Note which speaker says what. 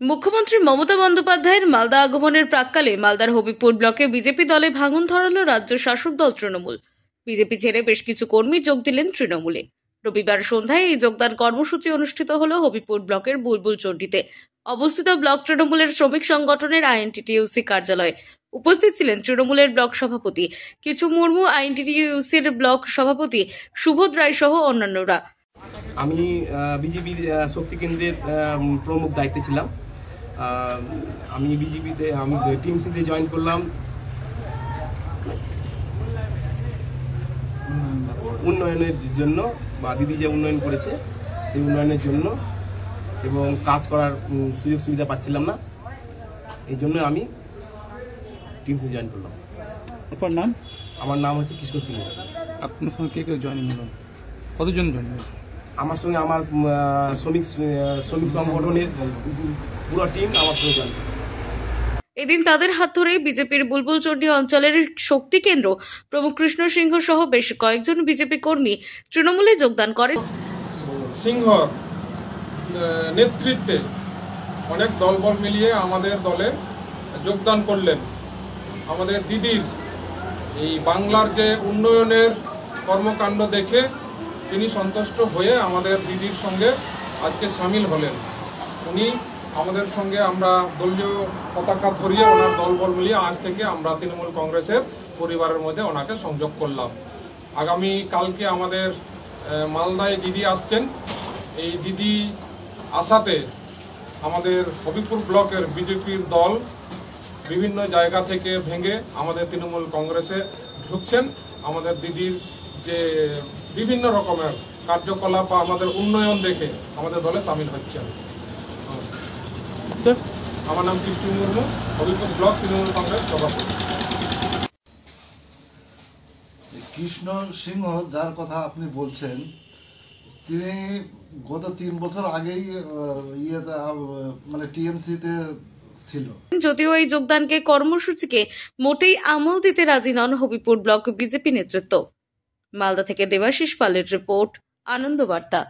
Speaker 1: মুখ্যমন্ত্রী মমতা বন্দ্যোপাধ্যায়ের মালদা আগমনের প্রাক্কালে মালদার হবিপুর ব্লকে বিজেপি দলে ভাঙন ধরালো রাজ্য শাসক দল তৃণমূল। বিজেপি ছেড়ে বেশ কিছু কর্মী যোগ দিলেন তৃণমূলে। রবিবার সন্ধ্যায় এই যোগদান কর্মসূচি অনুষ্ঠিত হল হবিপুর ব্লকের বুলবুলচণ্ডীতে অবস্থিত ব্লক তৃণমূলের শ্রমিক সংগঠনের আইএনটিটিইউসি কার্যালয়ে। উপস্থিত ছিলেন তৃণমূলের ব্লক সভাপতি কিছু মুর্মু, আইএনটিটিইউসির ব্লক সভাপতি সুবোধ রায় সহ অন্যান্যরা।
Speaker 2: আমি বিজেপির শক্তি কেন্দ্রের প্রমুখ দায়িত্বে ছিলাম। আমি বিজেপিতে টিএমসিতে জয়েন করলাম উন্নয়নের জন্য, বা দিদি যে উন্নয়ন করেছে সেই উন্নয়নের জন্য, এবং কাজ করার সুযোগ সুবিধা পাচ্ছিলাম না, এই জন্য আমি টিএমসি জয়েন করলাম।
Speaker 3: আপনার নাম?
Speaker 2: আমার নাম হচ্ছে কৃষ্ণ সিংহ।
Speaker 3: আপনার সঙ্গে কে কে জয়েন হলো? কতজন জয়েন হলো?
Speaker 2: আমার সঙ্গে আমার শ্রমিক সংগঠনের পুরো টিম আমার সঙ্গে জয়েন করেছে।
Speaker 1: এদিন তাদের হাত ধরে বিজেপির বুলবুলচণ্ডী অঞ্চলের শক্তি কেন্দ্র প্রমুখ কৃষ্ণ সিংহ সহ বেশ কয়েকজন বিজেপি কর্মী তৃণমূলে যোগদান করেন।
Speaker 4: সিংহ নেতৃত্বে অনেক দলবল মিলিয়ে আমাদের দলে যোগদান করলেন। আমাদের দিদির এই বাংলার যে উন্নয়নের কর্মকাণ্ড দেখে তিনি সন্তুষ্ট হয়ে আমাদের দিদির সঙ্গে আজকে সামিল হলেন। উনি আমাদের সঙ্গে, আমরা দলীয় পতাকা ধরিয়ে ওনার দলবল মিলিয়ে আজ থেকে আমরা তৃণমূল কংগ্রেসের পরিবারের মধ্যে ওনাকে সংযোগ করলাম। আগামী কালকে আমাদের মালদায় দিদি আসছেন। এই দিদি আসাতে আমাদের হবিপুর ব্লকের বিজেপির দল বিভিন্ন জায়গা থেকে ভেঙে আমাদের তৃণমূল কংগ্রেসে ঢুকছেন। আমাদের দিদির যে বিভিন্ন রকমের কার্যকলাপ বা আমাদের উন্নয়ন দেখে আমাদের দলে সামিল হচ্ছেন। আমার নাম কৃষ্ণ মুর্মু, হবিপুর ব্লক তৃণমূল কংগ্রেস সভাপতি।
Speaker 5: কৃষ্ণ সিংহ যার কথা আপনি বলছেন, তিনি গত 3 বছর আগেই টিএমসিতে ছিল।
Speaker 1: যদিও এই যোগদানকে কর্মসূচিকে মোটেই আমল দিতে রাজি নন হবিপুর ব্লক বিজেপি নেতৃত্ব। মালদা থেকে দেবাশিস পালের রিপোর্ট, আনন্দ বার্তা।